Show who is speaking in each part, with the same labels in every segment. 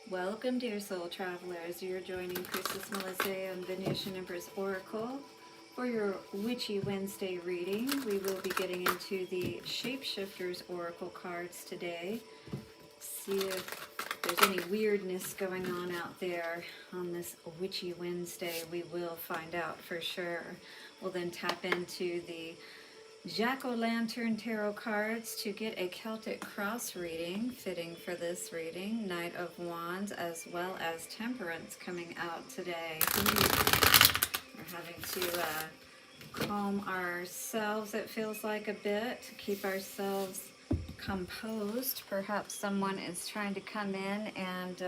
Speaker 1: Welcome, dear soul travelers. You're joining Priestess Melissa and Venusian Empress Oracle for your Witchy Wednesday reading. We will be getting into the ShapeShifters Oracle cards today. See if there's any weirdness going on out there on this Witchy Wednesday. We will find out for sure. We'll then tap into the Jack-o'-lantern tarot cards to get a Celtic cross reading fitting for this reading. Knight of Wands as well as Temperance coming out today. We're having to calm ourselves, it feels like, a bit, to keep ourselves composed. Perhaps someone is trying to come in and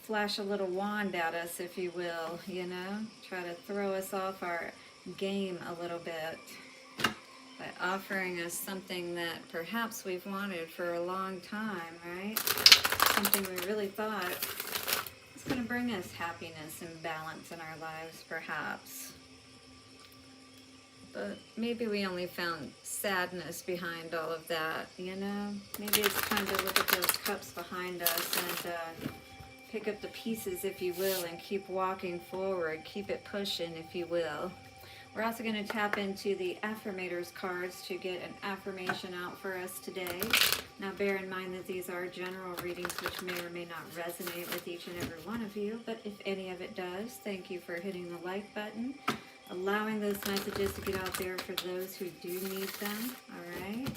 Speaker 1: flash a little wand at us, if you will, you know, try to throw us off our game a little bit by offering us something that perhaps we've wanted for a long time, right? Something we really thought was going to bring us happiness and balance in our lives, perhaps. But maybe we only found sadness behind all of that, you know? Maybe it's time to look at those cups behind us and pick up the pieces, if you will, and keep walking forward. Keep it pushing, if you will. We're also going to tap into the Affirmators cards to get an affirmation out for us today. Now bear in mind that these are general readings which may or may not resonate with each and every one of you, but if any of it does, thank you for hitting the like button, allowing those messages to get out there for those who do need them, all right?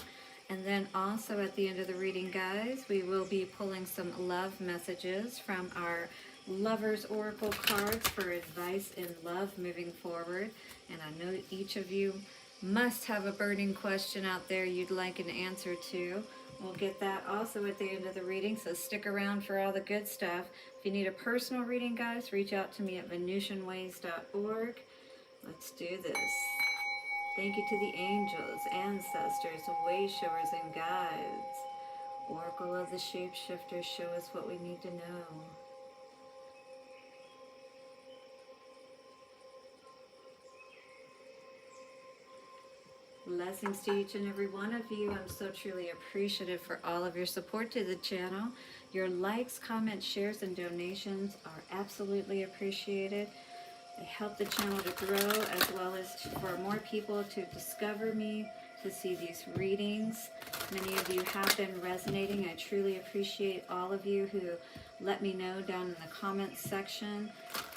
Speaker 1: And then also at the end of the reading, guys, we will be pulling some love messages from our Lovers Oracle cards for advice in love moving forward. And I know each of you must have a burning question out there you'd like an answer to. We'll get that also at the end of the reading, so stick around for all the good stuff. If you need a personal reading, guys, reach out to me at VenusianWays.org. Let's do this. Thank you to the angels, ancestors, way showers, and guides. Oracle of the Shapeshifters, show us what we need to know. Blessings to each and every one of you. I'm so truly appreciative for all of your support to the channel. Your likes, comments, shares, and donations are absolutely appreciated. They help the channel to grow, as well as for more people to discover me, to see these readings. Many of you have been resonating. I truly appreciate all of you who let me know down in the comments section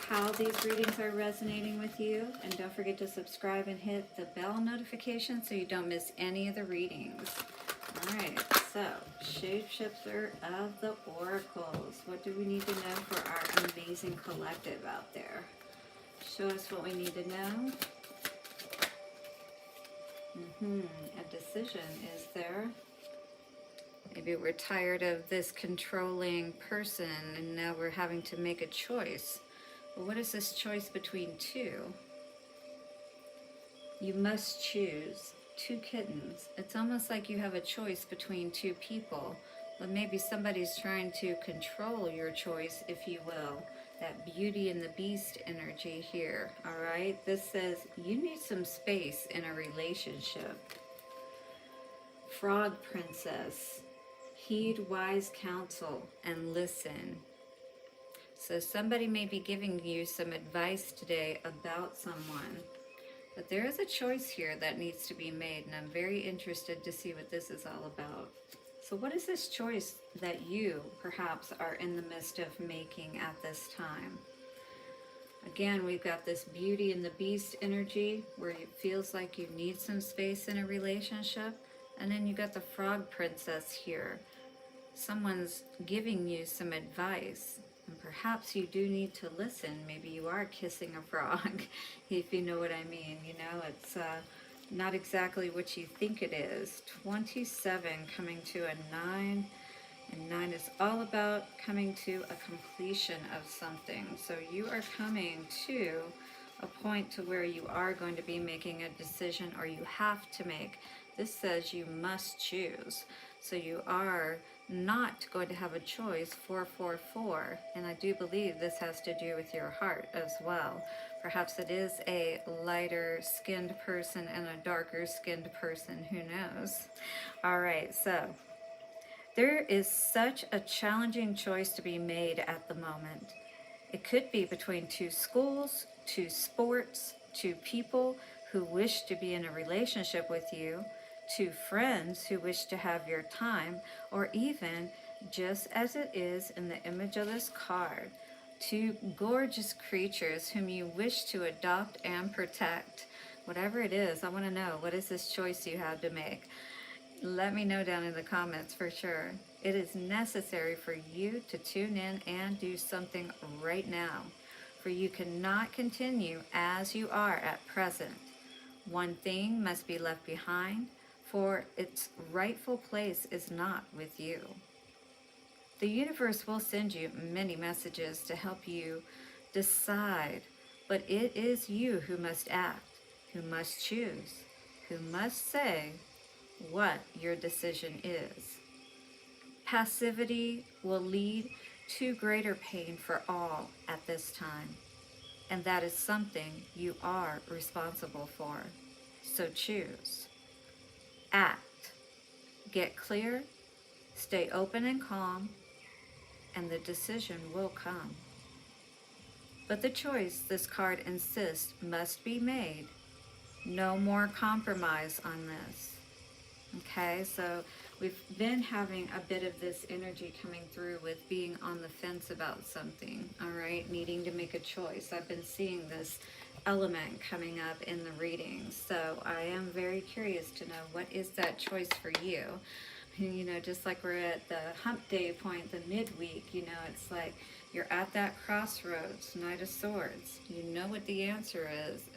Speaker 1: how these readings are resonating with you. And don't forget to subscribe and hit the bell notification so you don't miss any of the readings. Alright, so Shapeshifter of the Oracles. What do we need to know for our amazing collective out there? Show us what we need to know. A decision, is there? Maybe we're tired of this controlling person and now we're having to make a choice. Well, what is this choice between two? You must choose. Two kittens. It's almost like you have a choice between two people, but maybe somebody's trying to control your choice, if you will. That Beauty and the Beast energy here, all right? This says you need some space in a relationship. Frog Princess, heed wise counsel and listen. So somebody may be giving you some advice today about someone, but there is a choice here that needs to be made, and I'm very interested to see what this is all about. So what is this choice that you perhaps are in the midst of making at this time? Again, we've got this Beauty and the Beast energy where it feels like you need some space in a relationship. And then you got the Frog Princess here. Someone's giving you some advice. And perhaps you do need to listen. Maybe you are kissing a frog, if you know what I mean. You know, it's not exactly what you think it is. 27 coming to a 9, and 9 is all about coming to a completion of something. So you are coming to a point to where you are going to be making a decision, or you have to make. This says you must choose. So you are not going to have a choice. 444, and I do believe this has to do with your heart as well. Perhaps it is a lighter skinned person and a darker skinned person, who knows. All right, so There is such a challenging choice to be made at the moment. It could be between two schools, two sports, two people who wish to be in a relationship with you, two friends who wish to have your time, or even, just as it is in the image of this card, two gorgeous creatures whom you wish to adopt and protect. Whatever it is, I want to know, what is this choice you had to make? Let me know down in the comments for sure. It is necessary for you to tune in and do something right now, for you cannot continue as you are at present. One thing must be left behind, for its rightful place is not with you. The universe will send you many messages to help you decide, but it is you who must act, who must choose, who must say what your decision is. Passivity will lead to greater pain for all at this time, and that is something you are responsible for. So choose. Act. Get clear, stay open and calm, and the decision will come. But the choice this card insists must be made. No more compromise on this. Okay, so we've been having a bit of this energy coming through with being on the fence about something, all right, needing to make a choice. I've been seeing this element coming up in the readings, so I am very curious to know, what is that choice for you? You know, just like we're at the hump day point, the midweek, you know, it's like you're at that crossroads, Knight of Swords. You know what the answer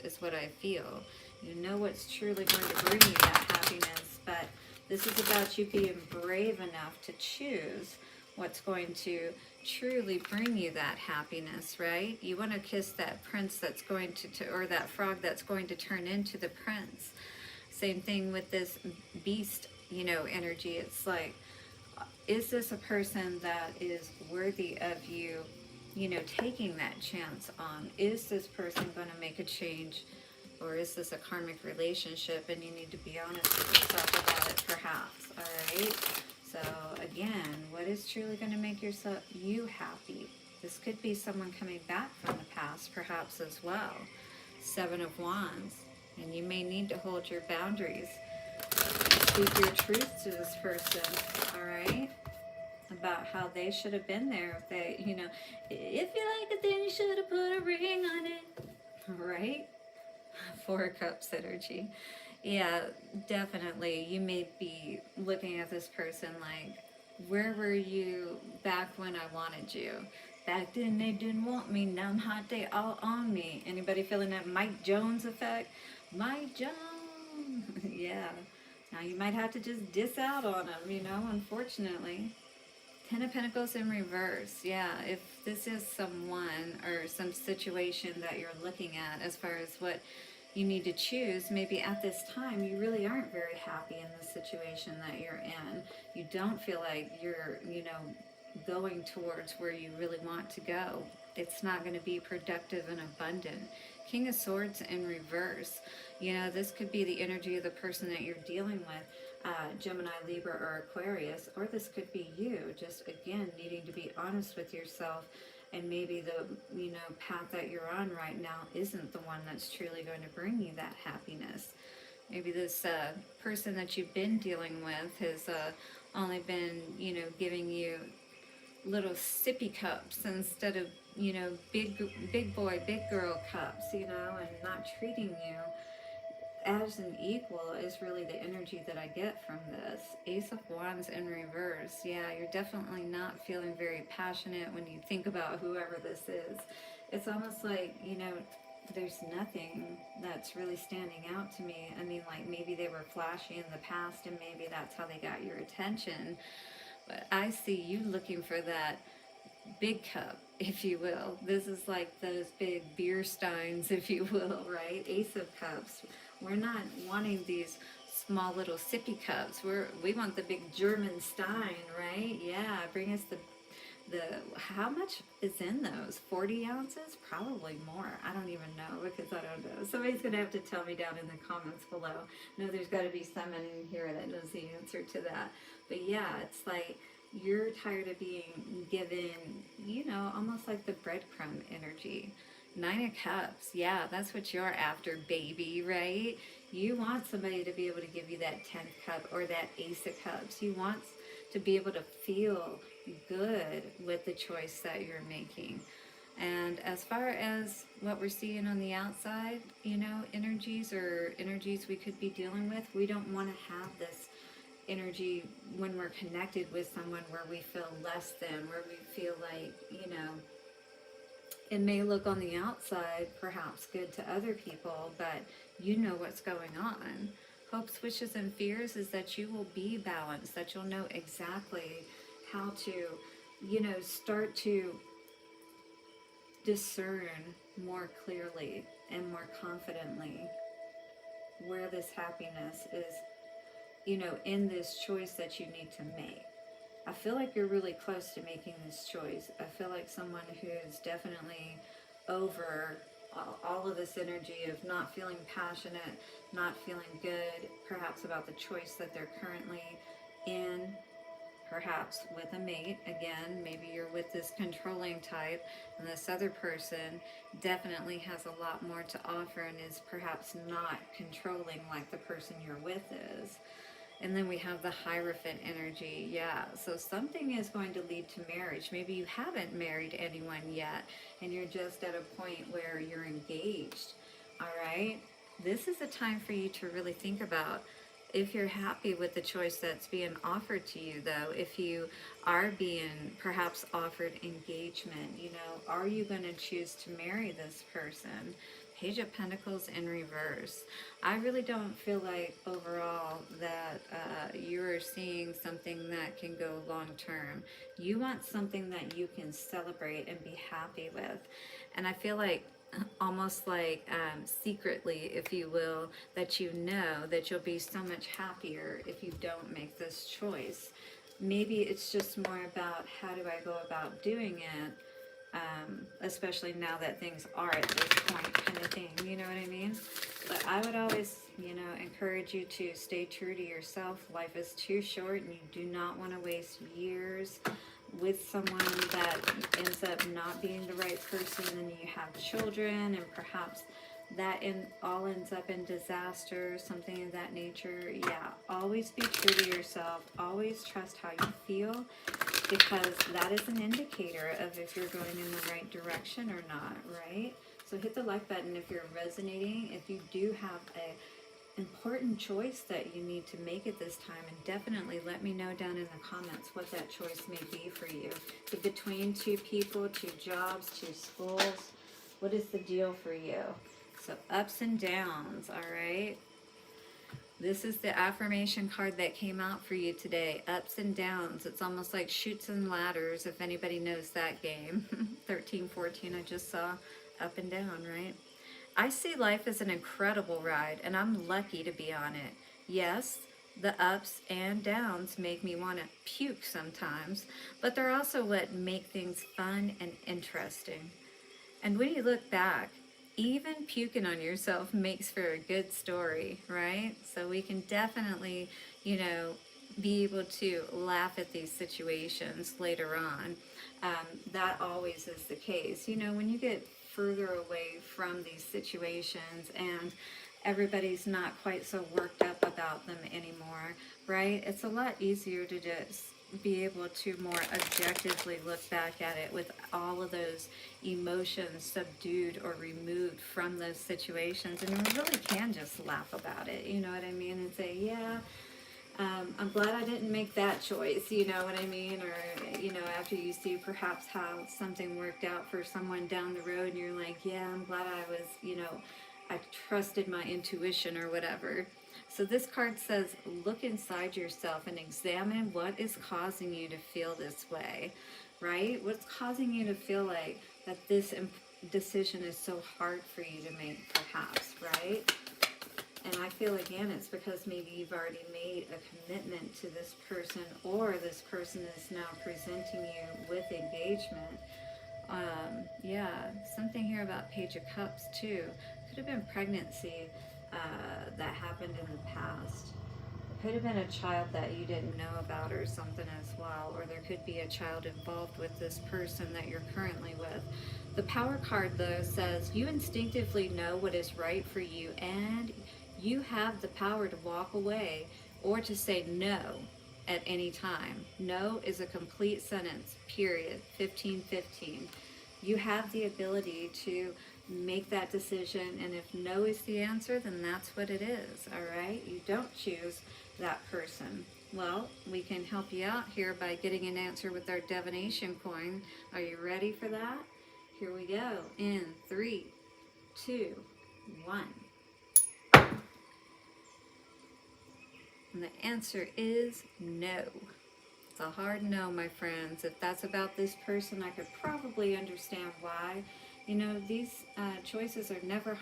Speaker 1: is what I feel. You know what's truly going to bring you that happiness, but this is about you being brave enough to choose what's going to truly bring you that happiness, right? You want to kiss that prince that's going to or that frog that's going to turn into the prince. Same thing with this beast, you know, energy. It's like, is this a person that is worthy of you, you know, taking that chance on? Is this person going to make a change? Or is this a karmic relationship and you need to be honest with yourself about it, perhaps, all right? So again, what is truly going to make you happy? This could be someone coming back from the past, perhaps, as well. Seven of Wands, and you may need to hold your boundaries. Speak your truth to this person, all right? About how they should have been there. If they, you know, if you like it, then you should have put a ring on it, all right? Four of Cups energy. Yeah, definitely. You may be looking at this person like, where were you back when I wanted you? Back then they didn't want me, now I'm hot, they all on me. Anybody feeling that Mike Jones effect? Mike Jones! Yeah. Now you might have to just diss out on him, you know, unfortunately. Ten of Pentacles in reverse. Yeah, if this is someone or some situation that you're looking at as far as what you need to choose, maybe at this time you really aren't very happy in the situation that you're in. You don't feel like you're, you know, going towards where you really want to go. It's not going to be productive and abundant. King of Swords in reverse. You know, this could be the energy of the person that you're dealing with, Gemini, Libra, or Aquarius, or this could be you, just again needing to be honest with yourself, and maybe the, you know, path that you're on right now isn't the one that's truly going to bring you that happiness. Maybe this person that you've been dealing with has only been, you know, giving you little sippy cups instead of, you know, big boy, big girl cups, you know, and not treating you as an equal is really the energy that I get from this. Ace of Wands in reverse. Yeah, you're definitely not feeling very passionate when you think about whoever this is. It's almost like, you know, there's nothing that's really standing out to me. I mean, like maybe they were flashy in the past and maybe that's how they got your attention. But I see you looking for that big cup, if you will. This is like those big beer steins, if you will, right? Ace of Cups. We're not wanting these small little sippy cups. We want the big German stein, right? Yeah, bring us the how much is in those? 40 ounces? Probably more. I don't even know because I don't know. Somebody's going to have to tell me down in the comments below. No, there's got to be someone in here that knows the answer to that. But yeah, it's like You're tired of being given, you know, almost like the breadcrumb energy. Nine of Cups, yeah, that's what you're after, baby, right? You want somebody to be able to give you that 10th cup or that Ace of Cups. You want to be able to feel good with the choice that you're making. And as far as what we're seeing on the outside, you know, energies we could be dealing with, we don't want to have this energy when we're connected with someone where we feel less than, where we feel like, you know, it may look on the outside perhaps good to other people, but you know what's going on. Hopes, wishes, and fears is that you will be balanced, that you'll know exactly how to, you know, start to discern more clearly and more confidently where this happiness is, you know, in this choice that you need to make. I feel like you're really close to making this choice. I feel like someone who's definitely over all of this energy of not feeling passionate, not feeling good, perhaps about the choice that they're currently in, perhaps with a mate. Again, maybe you're with this controlling type, and this other person definitely has a lot more to offer and is perhaps not controlling like the person you're with is. And then we have the Hierophant energy. Yeah, so something is going to lead to marriage. Maybe you haven't married anyone yet, and you're just at a point where you're engaged. All right? This is a time for you to really think about if you're happy with the choice that's being offered to you, though. If you are being perhaps offered engagement, you know, are you going to choose to marry this person? Page of Pentacles in reverse. I really don't feel like overall that you're seeing something that can go long term. You want something that you can celebrate and be happy with. And I feel like almost like secretly, if you will, that you know that you'll be so much happier if you don't make this choice. Maybe it's just more about how do I go about doing it, especially now that things are at this point kind of thing, you know what I mean? But I would always, you know, encourage you to stay true to yourself. Life is too short and you do not want to waste years with someone that ends up not being the right person, and you have children and perhaps that all ends up in disaster, something of that nature. Yeah, always be true to yourself. Always trust how you feel, because that is an indicator of if you're going in the right direction or not, right? So hit the like button if you're resonating. If you do have a important choice that you need to make at this time, and definitely let me know down in the comments what that choice may be for you. Is it between two people, two jobs, two schools? What is the deal for you? So ups and downs, all right? This is the affirmation card that came out for you today. Ups and downs. It's almost like Chutes and Ladders, if anybody knows that game. 13, 14, I just saw up and down, right? I see life as an incredible ride, and I'm lucky to be on it. Yes, the ups and downs make me want to puke sometimes, but they're also what make things fun and interesting. And when you look back, even puking on yourself makes for a good story, right? So we can definitely, you know, be able to laugh at these situations later on. That always is the case. You know, when you get further away from these situations and everybody's not quite so worked up about them anymore, right? It's a lot easier to just be able to more objectively look back at it with all of those emotions subdued or removed from those situations, and you really can just laugh about it, you know what I mean, and say, yeah, I'm glad I didn't make that choice, you know what I mean? Or, you know, after you see perhaps how something worked out for someone down the road, and you're like, yeah, I'm glad I was, you know, I trusted my intuition or whatever. So this card says, look inside yourself and examine what is causing you to feel this way, right? What's causing you to feel like that this decision is so hard for you to make, perhaps, right? And I feel, again, it's because maybe you've already made a commitment to this person, or this person is now presenting you with engagement. Yeah, something here about Page of Cups, too. Could have been pregnancy that happened in the past. Could have been a child that you didn't know about or something as well, or there could be a child involved with this person that you're currently with. The Power card, though, says you instinctively know what is right for you, and you have the power to walk away or to say no at any time. No is a complete sentence, period. 1515. You have the ability to make that decision, and if no is the answer, then that's what it is, all right? You don't choose that person. Well, we can help you out here by getting an answer with our divination coin. Are you ready for that? Here we go. In 3, 2, 1. And the answer is no. It's a hard no, my friends. If that's about this person, I could probably understand why. You know, these choices are never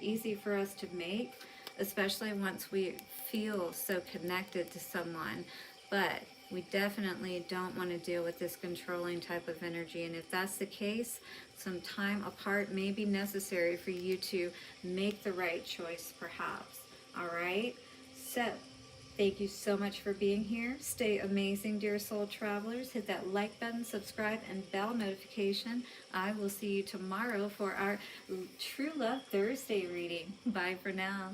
Speaker 1: easy for us to make, especially once we feel so connected to someone. But we definitely don't want to deal with this controlling type of energy. And if that's the case, some time apart may be necessary for you to make the right choice, perhaps. All right? So, thank you so much for being here. Stay amazing, dear soul travelers. Hit that like button, subscribe, and bell notification. I will see you tomorrow for our True Love Thursday reading. Bye for now.